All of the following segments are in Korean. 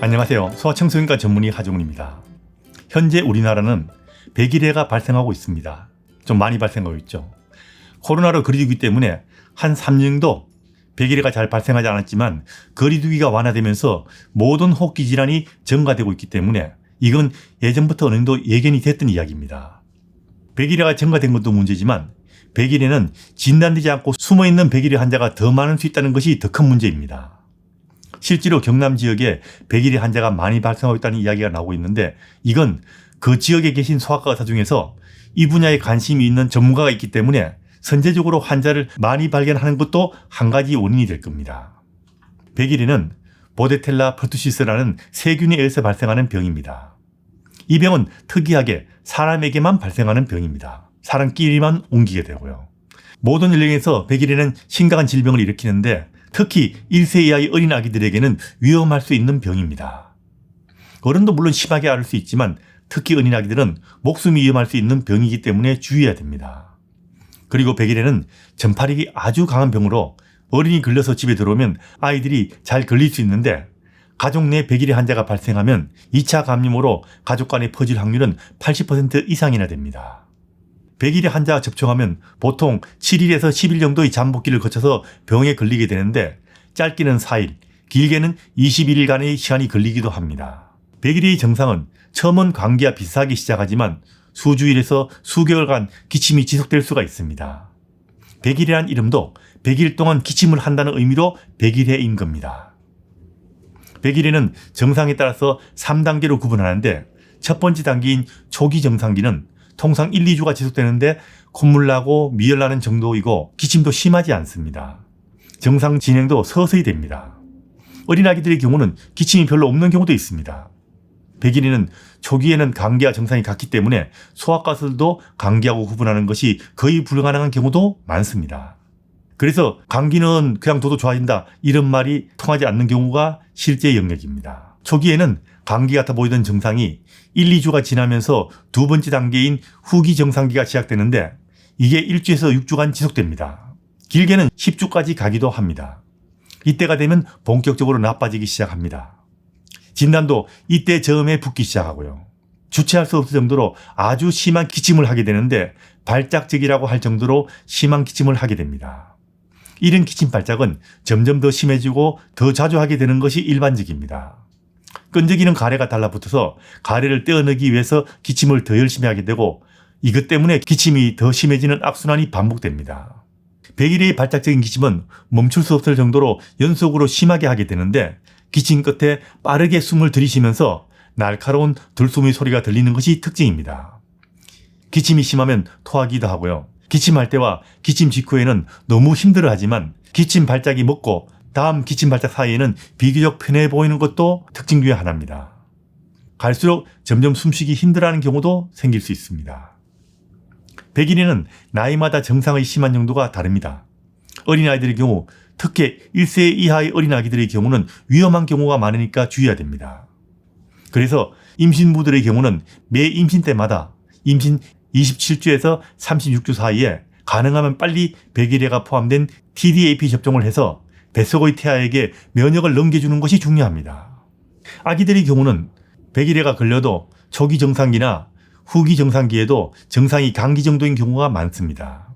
안녕하세요. 소아청소년과 전문의 하종훈입니다. 현재 우리나라는 백일해가 발생하고 있습니다. 좀 많이 발생하고 있죠. 코로나로 거리두기 때문에 한 3년 정도 백일해가 잘 발생하지 않았지만 거리두기가 완화되면서 모든 호흡기 질환이 증가되고 있기 때문에 이건 예전부터 어느 정도 예견이 됐던 이야기입니다. 백일해가 증가된 것도 문제지만 백일해는 진단되지 않고 숨어있는 백일해 환자가 더 많을 수 있다는 것이 더 큰 문제입니다. 실제로 경남 지역에 백일해 환자가 많이 발생하고 있다는 이야기가 나오고 있는데 이건 그 지역에 계신 소아과 의사 중에서 이 분야에 관심이 있는 전문가가 있기 때문에 선제적으로 환자를 많이 발견하는 것도 한 가지 원인이 될 겁니다. 백일해는 보데텔라 퍼투시스라는 세균에 의해서 발생하는 병입니다. 이 병은 특이하게 사람에게만 발생하는 병입니다. 사람끼리만 옮기게 되고요. 모든 연령에서 백일해는 심각한 질병을 일으키는데 특히 1세 이하의 어린 아기들에게는 위험할 수 있는 병입니다. 어른도 물론 심하게 앓을 수 있지만 특히 어린 아기들은 목숨이 위험할 수 있는 병이기 때문에 주의해야 됩니다. 그리고 백일해는 전파력이 아주 강한 병으로 어린이 걸려서 집에 들어오면 아이들이 잘 걸릴 수 있는데 가족 내 백일해 환자가 발생하면 2차 감염으로 가족 간에 퍼질 확률은 80% 이상이나 됩니다. 백일해 환자와 접촉하면 보통 7일에서 10일 정도의 잠복기를 거쳐서 병에 걸리게 되는데 짧게는 4일, 길게는 21일간의 시간이 걸리기도 합니다. 백일해의 증상은 처음은 감기와 비슷하게 시작하지만 수주일에서 수개월간 기침이 지속될 수가 있습니다. 백일해란 이름도 100일 동안 기침을 한다는 의미로 백일해인 겁니다. 백일해는 증상에 따라서 3단계로 구분하는데 첫 번째 단계인 초기 증상기는 통상 1, 2주가 지속되는데 콧물 나고 미열 나는 정도이고 기침도 심하지 않습니다. 증상 진행도 서서히 됩니다. 어린아기들의 경우는 기침이 별로 없는 경우도 있습니다. 백일해는 초기에는 감기와 증상이 같기 때문에 소아과 의사들도 감기하고 구분하는 것이 거의 불가능한 경우도 많습니다. 그래서 감기는 그냥 둬도 좋아진다 이런 말이 통하지 않는 경우가 실제 영역입니다. 초기에는 감기 같아 보이던 증상이 1, 2주가 지나면서 두 번째 단계인 후기 증상기가 시작되는데 이게 1주에서 6주간 지속됩니다. 길게는 10주까지 가기도 합니다. 이때가 되면 본격적으로 나빠지기 시작합니다. 진단도 이때 저음에 붓기 시작하고요. 주체할 수 없을 정도로 아주 심한 기침을 하게 되는데 발작적이라고 할 정도로 심한 기침을 하게 됩니다. 이런 기침 발작은 점점 더 심해지고 더 자주 하게 되는 것이 일반적입니다. 끈적이는 가래가 달라붙어서 가래를 떼어내기 위해서 기침을 더 열심히 하게 되고 이것 때문에 기침이 더 심해지는 악순환이 반복됩니다. 백일해의 발작적인 기침은 멈출 수 없을 정도로 연속으로 심하게 하게 되는데 기침 끝에 빠르게 숨을 들이쉬면서 날카로운 들숨의 소리가 들리는 것이 특징입니다. 기침이 심하면 토하기도 하고요. 기침할 때와 기침 직후에는 너무 힘들어하지만 기침 발작이 멎고 다음 기침 발작 사이에는 비교적 편해 보이는 것도 특징 중에 하나입니다. 갈수록 점점 숨쉬기 힘들어하는 경우도 생길 수 있습니다. 백일해는 나이마다 증상의 심한 정도가 다릅니다. 어린아이들의 경우 특히 1세 이하의 어린아기들의 경우는 위험한 경우가 많으니까 주의해야 됩니다. 그래서 임신부들의 경우는 매 임신 때마다 임신 27주에서 36주 사이에 가능하면 빨리 백일해가 포함된 TDAP 접종을 해서 뱃속의 태아에게 면역을 넘겨주는 것이 중요합니다. 아기들의 경우는 백일해가 걸려도 초기 증상기나 후기 증상기에도 증상이 감기 정도인 경우가 많습니다.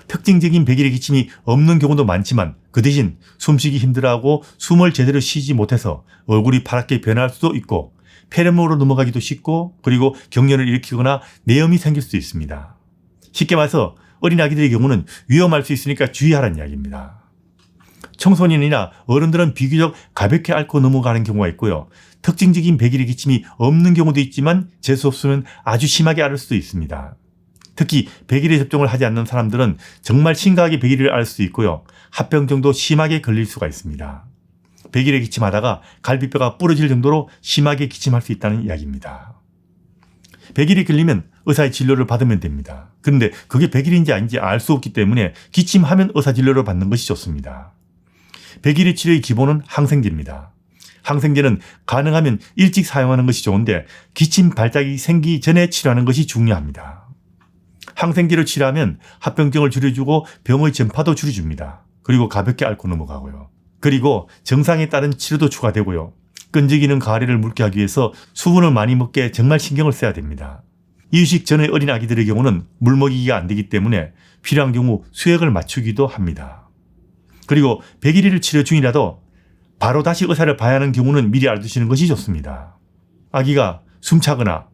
특징적인 백일해 기침이 없는 경우도 많지만 그 대신 숨쉬기 힘들어하고 숨을 제대로 쉬지 못해서 얼굴이 파랗게 변할 수도 있고 폐렴으로 넘어가기도 쉽고 그리고 경련을 일으키거나 내염이 생길 수도 있습니다. 쉽게 말해서 어린아기들의 경우는 위험할 수 있으니까 주의하라는 이야기입니다. 청소년이나 어른들은 비교적 가볍게 앓고 넘어가는 경우가 있고요. 특징적인 백일해 기침이 없는 경우도 있지만 재수 없으면 아주 심하게 앓을 수도 있습니다. 특히 백일해 접종을 하지 않는 사람들은 정말 심각하게 백일해를 앓을 수도 있고요. 합병 정도 심하게 걸릴 수가 있습니다. 백일해 기침하다가 갈비뼈가 부러질 정도로 심하게 기침할 수 있다는 이야기입니다. 백일해 걸리면 의사의 진료를 받으면 됩니다. 그런데 그게 백일인지 아닌지 알 수 없기 때문에 기침하면 의사 진료를 받는 것이 좋습니다. 백일해 치료의 기본은 항생제입니다. 항생제는 가능하면 일찍 사용하는 것이 좋은데 기침 발작이 생기기 전에 치료하는 것이 중요합니다. 항생제로 치료하면 합병증을 줄여주고 병의 전파도 줄여줍니다. 그리고 가볍게 앓고 넘어가고요. 그리고 증상에 따른 치료도 추가되고요. 끈질기는 가래를 묽게 하기 위해서 수분을 많이 먹게 정말 신경을 써야 됩니다. 이유식 전의 어린 아기들의 경우는 물 먹이기가 안 되기 때문에 필요한 경우 수액을 맞추기도 합니다. 그리고 100일을 치료 중이라도 바로 다시 의사를 봐야 하는 경우는 미리 알아두시는 것이 좋습니다. 아기가 숨차거나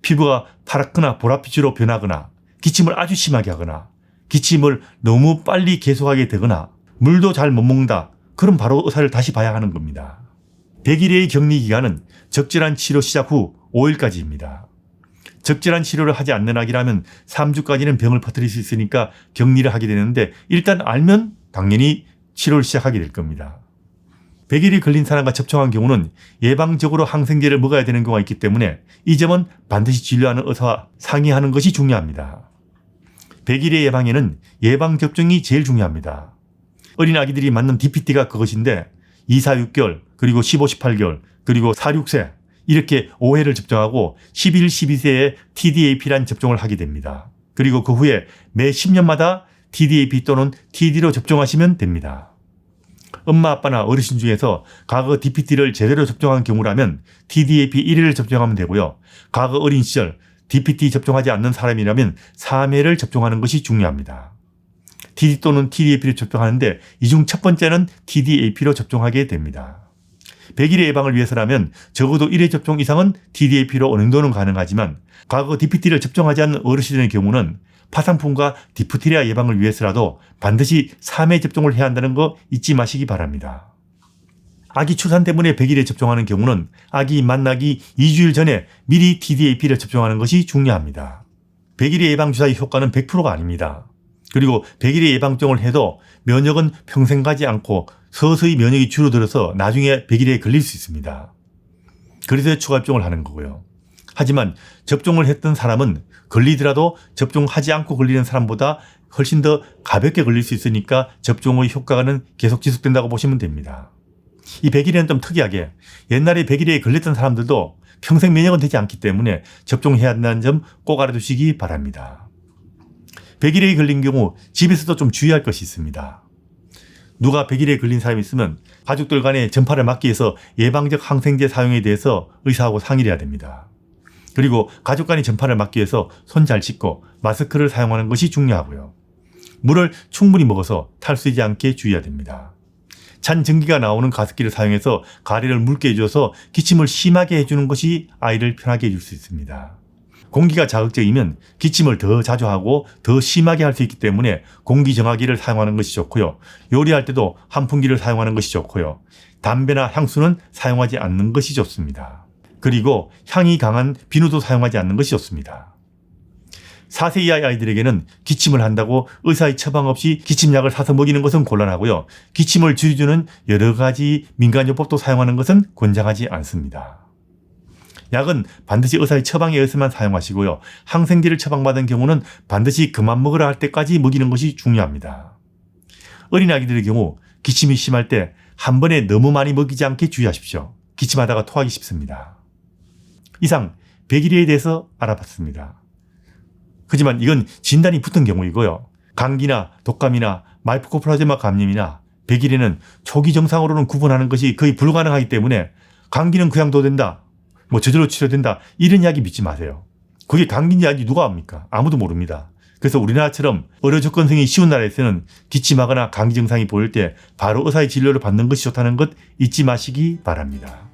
피부가 파랗거나 보랏빛으로 변하거나 기침을 아주 심하게 하거나 기침을 너무 빨리 계속하게 되거나 물도 잘 못 먹는다. 그럼 바로 의사를 다시 봐야 하는 겁니다. 100일의 격리 기간은 적절한 치료 시작 후 5일까지입니다. 적절한 치료를 하지 않는 아기라면 3주까지는 병을 퍼뜨릴 수 있으니까 격리를 하게 되는데 일단 알면 당연히 치료를 시작하게 될 겁니다. 100일이 걸린 사람과 접촉한 경우는 예방적으로 항생제를 먹어야 되는 경우가 있기 때문에 이 점은 반드시 진료하는 의사와 상의하는 것이 중요합니다. 100일의 예방에는 예방접종이 제일 중요합니다. 어린 아기들이 맞는 DPT가 그것인데 2, 4, 6개월, 그리고 15, 18개월, 그리고 4, 6세 이렇게 5회를 접종하고 11, 12세에 TDAP란 접종을 하게 됩니다. 그리고 그 후에 매 10년마다 TDAP 또는 TD로 접종하시면 됩니다. 엄마 아빠나 어르신 중에서 과거 DPT를 제대로 접종한 경우라면 TDAP 1회를 접종하면 되고요. 과거 어린 시절 DPT 접종하지 않는 사람이라면 3회를 접종하는 것이 중요합니다. TD 또는 TDAP를 접종하는데 이 중 첫 번째는 TDAP로 접종하게 됩니다. 100일의 예방을 위해서라면 적어도 1회 접종 이상은 TDAP로 어느 정도는 가능하지만 과거 DPT를 접종하지 않는 어르신의 경우는 파상풍과 디프테리아 예방을 위해서라도 반드시 3회 접종을 해야 한다는 거 잊지 마시기 바랍니다. 아기 출산 때문에 100일에 접종하는 경우는 아기 만나기 2주일 전에 미리 TDAP를 접종하는 것이 중요합니다. 100일의 예방주사의 효과는 100%가 아닙니다. 그리고 100일의 예방접종을 해도 면역은 평생 가지 않고 서서히 면역이 줄어들어서 나중에 100일에 걸릴 수 있습니다. 그래서 추가 접종을 하는 거고요. 하지만 접종을 했던 사람은 걸리더라도 접종하지 않고 걸리는 사람보다 훨씬 더 가볍게 걸릴 수 있으니까 접종의 효과는 계속 지속된다고 보시면 됩니다. 이 100일에는 좀 특이하게 옛날에 100일에 걸렸던 사람들도 평생 면역은 되지 않기 때문에 접종해야 한다는 점 꼭 알아두시기 바랍니다. 100일에 걸린 경우 집에서도 좀 주의할 것이 있습니다. 누가 100일에 걸린 사람이 있으면 가족들 간에 전파를 막기 위해서 예방적 항생제 사용에 대해서 의사하고 상의를 해야 됩니다. 그리고 가족 간의 전파를 막기 위해서 손 잘 씻고 마스크를 사용하는 것이 중요하고요. 물을 충분히 먹어서 탈수하지 않게 주의해야 됩니다. 찬 전기가 나오는 가습기를 사용해서 가래를 묽게 해줘서 기침을 심하게 해주는 것이 아이를 편하게 해줄 수 있습니다. 공기가 자극적이면 기침을 더 자주 하고 더 심하게 할 수 있기 때문에 공기정화기를 사용하는 것이 좋고요. 요리할 때도 환풍기를 사용하는 것이 좋고요. 담배나 향수는 사용하지 않는 것이 좋습니다. 그리고 향이 강한 비누도 사용하지 않는 것이 좋습니다. 4세 이하의 아이들에게는 기침을 한다고 의사의 처방 없이 기침약을 사서 먹이는 것은 곤란하고요. 기침을 줄여주는 여러 가지 민간요법도 사용하는 것은 권장하지 않습니다. 약은 반드시 의사의 처방에 의해서만 사용하시고요. 항생제를 처방받은 경우는 반드시 그만 먹으라 할 때까지 먹이는 것이 중요합니다. 어린 아기들의 경우 기침이 심할 때 한 번에 너무 많이 먹이지 않게 주의하십시오. 기침하다가 토하기 쉽습니다. 이상 100일에 대해서 알아봤습니다. 하지만 이건 진단이 붙은 경우이고요. 감기나 독감이나 마이코플라즈마 감염이나 100일에는 초기 증상으로는 구분하는 것이 거의 불가능하기 때문에 감기는 그냥 둬된다, 저절로 치료된다 이런 이야기 믿지 마세요. 그게 감기인지 아닌지 누가 압니까? 아무도 모릅니다. 그래서 우리나라처럼 의료 접근성이 쉬운 나라에서는 기침하거나 감기 증상이 보일 때 바로 의사의 진료를 받는 것이 좋다는 것 잊지 마시기 바랍니다.